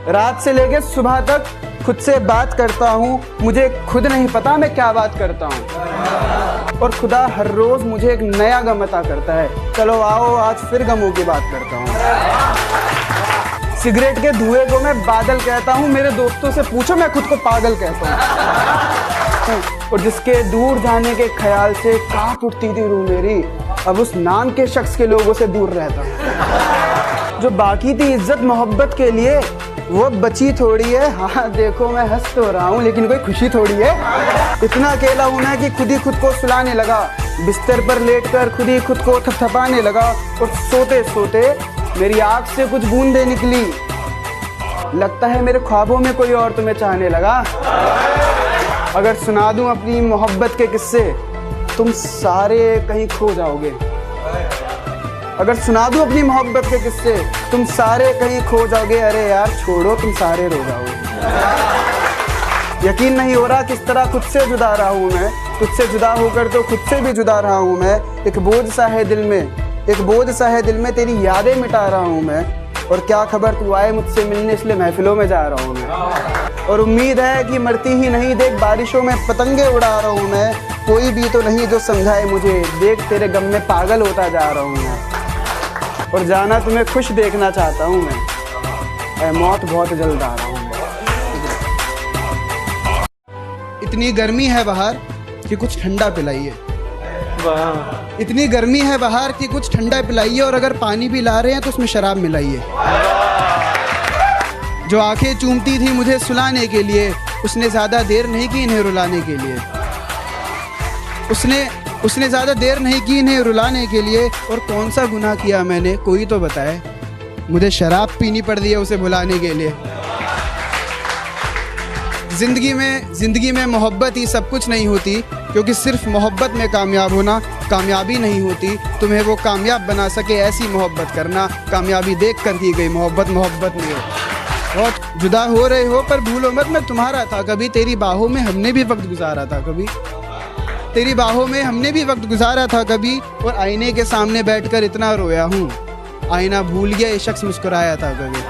रात से लेके सुबह तक खुद से बात करता हूँ, मुझे खुद नहीं पता मैं क्या बात करता हूँ। और खुदा हर रोज़ मुझे एक नया गम अता करता है। चलो आओ आज फिर गमों की बात करता हूँ। सिगरेट के धुएं को मैं बादल कहता हूँ, मेरे दोस्तों से पूछो मैं खुद को पागल कहता हूँ। और जिसके दूर जाने के ख्याल से कांप उठती थी रूह मेरी, अब उस नाम के शख्स के लोगों से दूर रहता हूँ। जो बाकी थी इज्जत मोहब्बत के लिए वो बची थोड़ी है। हाँ देखो मैं हंस तो रहा हूँ लेकिन कोई खुशी थोड़ी है। इतना अकेला हूँ मैं कि खुद ही खुद को सुलाने लगा, बिस्तर पर लेटकर खुद ही खुद को थपथपाने लगा। और सोते सोते मेरी आँख से कुछ बूंदें निकली, लगता है मेरे ख्वाबों में कोई और तुम्हें चाहने लगा। अगर सुना दूं अपनी मोहब्बत के किस्से तुम सारे कहीं खो जाओगे। अगर सुना दूं अपनी मोहब्बत के किस्से तुम सारे कहीं खो जाओगे। अरे यार छोड़ो तुम सारे रो जाओगे। यकीन नहीं हो रहा किस तरह खुद से जुदा रहा हूँ मैं, तुझसे जुदा होकर तो खुद से भी जुदा रहा हूँ मैं। एक बोझ सा है दिल में, एक बोझ सा है दिल में, तेरी यादें मिटा रहा हूँ मैं। और क्या खबर तू आए मुझसे मिलने, इसलिए महफिलों में जा रहा हूँ मैं। और उम्मीद है कि मरती ही नहीं, देख बारिशों में पतंगे उड़ा रहा हूँ मैं। कोई भी तो नहीं जो समझाए मुझे, देख तेरे गम में पागल होता जा रहा हूँ मैं। और जाना तुम्हें खुश देखना चाहता हूँ मैं, मौत बहुत जल्द आ रहा हूँ मैं। इतनी गर्मी है बाहर कि कुछ ठंडा पिलाइए। इतनी गर्मी है बाहर कि कुछ ठंडा पिलाइए। और अगर पानी भी ला रहे हैं तो उसमें शराब मिलाइए। जो आंखें चूमती थी मुझे सुलाने के लिए, उसने ज़्यादा देर नहीं की इन्हें रुलाने के लिए। उसने ज़्यादा देर नहीं की इन्हें रुलाने के लिए। और कौन सा गुनाह किया मैंने, कोई तो बताए। मुझे शराब पीनी पड़ रही है उसे भुलाने के लिए। ज़िंदगी में मोहब्बत ही सब कुछ नहीं होती, क्योंकि सिर्फ मोहब्बत में कामयाब होना कामयाबी नहीं होती। तुम्हें वो कामयाब बना सके ऐसी मोहब्बत करना, कामयाबी देख कर की गई मोहब्बत नहीं हो। बहुत जुदा हो रहे हो पर भूलो मत मैं तुम्हारा था कभी, तेरी बाहों में हमने भी वक्त गुजारा था कभी। तेरी बाहों में हमने भी वक्त गुजारा था कभी। और आईने के सामने बैठकर इतना रोया हूँ, आईना भूल गया ये शख्स मुस्कुराया था कभी।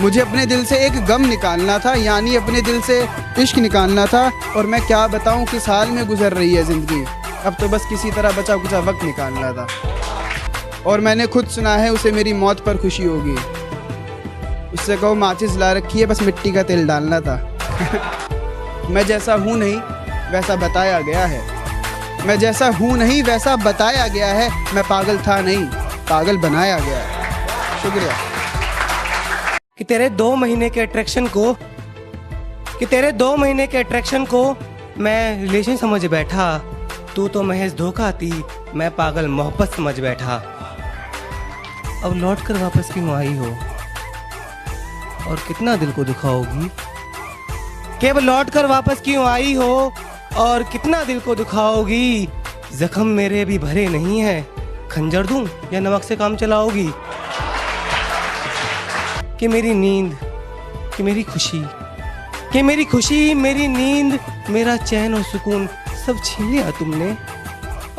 मुझे अपने दिल से एक गम निकालना था, यानी अपने दिल से इश्क निकालना था। और मैं क्या बताऊं किस हाल में गुजर रही है ज़िंदगी, अब तो बस किसी तरह बचा कुचा वक्त निकालना था। और मैंने खुद सुना है उसे मेरी मौत पर खुशी होगी। उससे कहो माचिस ला रखी है, बस मिट्टी का तेल डालना था। मैं जैसा हूँ नहीं वैसा बताया गया है, मैं जैसा हूँ नहीं वैसा बताया गया है। मैं पागल था नहीं, पागल बनाया गया है। शुक्रिया। कि तेरे 2 महीने के अट्रैक्शन को मैं रिलेशन समझ बैठा, तू तो महज धोखा थी, मैं पागल मोहब्बत समझ बैठा। अब लौट कर वापस क्यों आई हो और कितना दिल को दुखाओगी। कि अब लौट कर वापस क्यों आई हो और कितना दिल को दुखाओगी। जख्म मेरे भी भरे नहीं है, खंजर दूं या नमक से काम चलाओगी। कि मेरी नींद, कि मेरी खुशी, कि मेरी खुशी, मेरी नींद, मेरा चैन और सुकून सब छीन लिया तुमने।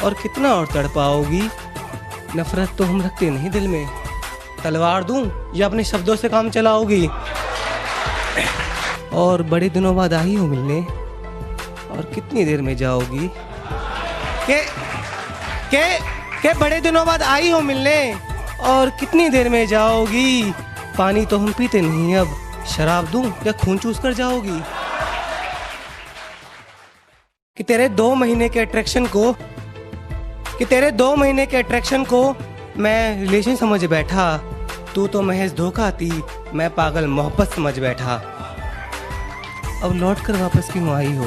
और कितना और तड़पाओगी। नफरत तो हम रखते नहीं दिल में, तलवार दूं या अपने शब्दों से काम चलाओगी। और बड़े दिनों बाद आई हो मिलने, और कितनी देर में जाओगी। के बड़े दिनों बाद आई हो मिलने, और कितनी देर में जाओगी। पानी तो हम पीते नहीं अब, शराब दूं या खून चूस कर जाओगी। कि तेरे 2 महीने के अट्रैक्शन को मैं रिलेशन समझ बैठा, तू तो महज धोखा थी, मैं पागल मोहब्बत समझ बैठा। अब लौट कर वापस क्यों आई हो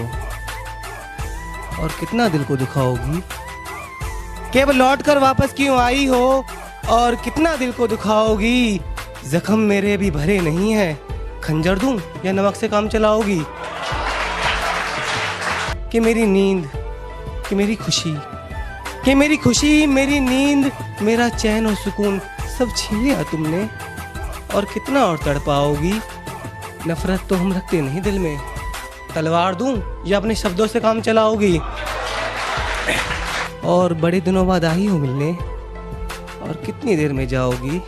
और कितना दिल को दुखाओगी। कि अब लौट कर वापस क्यों आई हो और कितना दिल को दुखाओगी। जख्म मेरे भी भरे नहीं है, खंजर दूं या नमक से काम चलाओगी। कि मेरी नींद, कि मेरी खुशी, कि मेरी खुशी, मेरी नींद, मेरा चैन और सुकून सब छीन लिया तुमने। और कितना और तड़पाओगी। नफरत तो हम रखते नहीं दिल में, तलवार दूं या अपने शब्दों से काम चलाओगी। और बड़े दिनों बाद आई हो मिलने, और कितनी देर में जाओगी।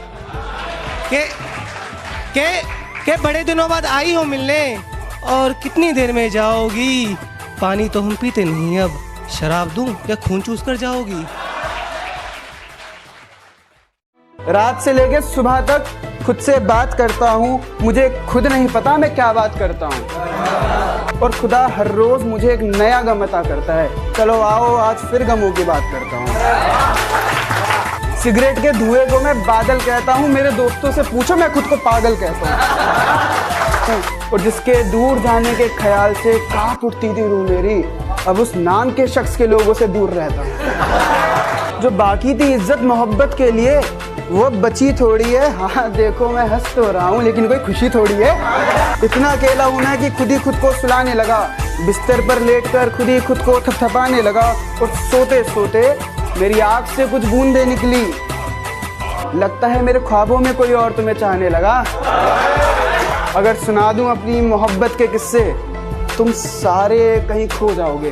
के बड़े दिनों बाद आई हो मिलने, और कितनी देर में जाओगी? पानी तो हम पीते नहीं अब, शराब दूं या खून चूस कर जाओगी? रात से लेके सुबह तक खुद से बात करता हूँ, मुझे खुद नहीं पता मैं क्या बात करता हूँ। और खुदा हर रोज मुझे एक नया गम अता करता है। चलो आओ आज फिर गमों की बात करता हूँ। सिगरेट के धुएं को मैं बादल कहता हूँ, मेरे दोस्तों से पूछो मैं खुद को पागल कहता हूँ। और जिसके दूर जाने के ख्याल से कांप उठती थी रूह मेरी, अब उस नाम के शख्स के लोगों से दूर रहता हूँ। जो बाकी थी इज्जत मोहब्बत के लिए, वो बची थोड़ी है। हाँ देखो मैं हंस तो रहा हूँ, लेकिन कोई खुशी थोड़ी है। इतना अकेला हूँ मैं कि खुद ही खुद को सुलाने लगा, बिस्तर पर लेटकर खुद ही खुद को थपथपाने लगा। और सोते सोते मेरी आँख से कुछ बूंदें निकली, लगता है मेरे ख्वाबों में कोई और तुम्हें चाहने लगा। अगर सुना दूं अपनी मोहब्बत के किस्से, तुम सारे कहीं खो जाओगे।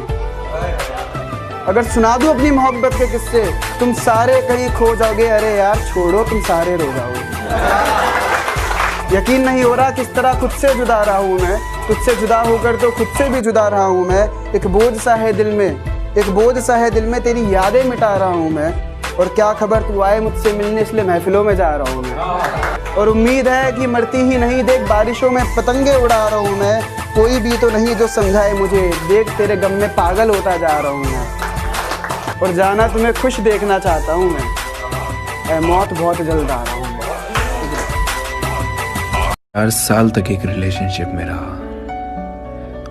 अगर सुना दूं अपनी मोहब्बत के किस्से, तुम सारे कहीं खो जाओगे। अरे यार छोड़ो, तुम सारे रो जाओगे। यकीन नहीं हो रहा किस तरह खुद से जुदा रहा हूँ मैं। तुझसे जुदा होकर तो खुद से भी जुदा रहा हूँ मैं। एक बोझ सा है दिल में, एक बोझ सा है दिल में, तेरी यादें मिटा रहा हूँ मैं। और क्या खबर तू आए मुझसे मिलने, इसलिए महफिलों में जा रहा हूँ मैं। और उम्मीद है कि मरती ही नहीं, देख बारिशों में पतंगे उड़ा रहा हूँ मैं। कोई भी तो नहीं जो समझाए मुझे, देख तेरे गम में पागल होता जा रहा हूँ मैं। और जाना तुम्हें खुश देखना चाहता हूँ मैं, मौत बहुत जल्द आ रहा हूँ। 4 साल तक एक रिलेशनशिप में रहा,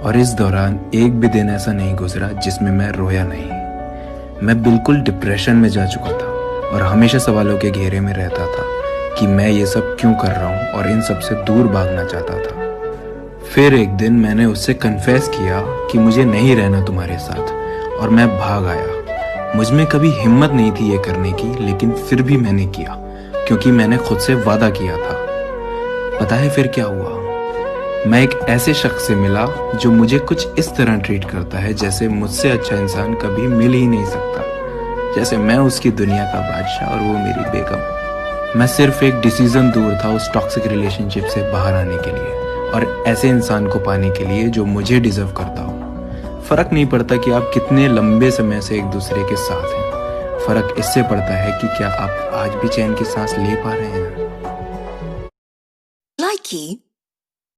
और इस दौरान एक भी दिन ऐसा नहीं गुजरा जिसमें मैं रोया नहीं। मैं बिल्कुल डिप्रेशन में जा चुका था और हमेशा सवालों के घेरे में रहता था कि मैं ये सब क्यों कर रहा हूँ, और इन सब से दूर भागना चाहता था। फिर एक दिन मैंने उससे कन्फेस किया कि मुझे नहीं रहना तुम्हारे साथ, और मैं भाग आया। मुझ में कभी हिम्मत नहीं थी ये करने की, लेकिन फिर भी मैंने किया क्योंकि मैंने खुद से वादा किया था। पता है फिर क्या हुआ? मैं एक ऐसे शख्स से मिला जो मुझे कुछ इस तरह ट्रीट करता है जैसे मुझसे अच्छा इंसान कभी मिल ही नहीं सकता। जैसे मैं उसकी दुनिया का बादशाह और वो मेरी बेगम। मैं सिर्फ एक डिसीजन दूर था उस टॉक्सिक रिलेशनशिप से बाहर आने के लिए, और ऐसे इंसान को पाने के लिए जो मुझे डिजर्व करता हो। फर्क नहीं पड़ता कि आप कितने लंबे समय से एक दूसरे के साथ हैं, फर्क इससे पड़ता है कि क्या आप आज भी चैन की सांस ले पा रहे हैं। Likey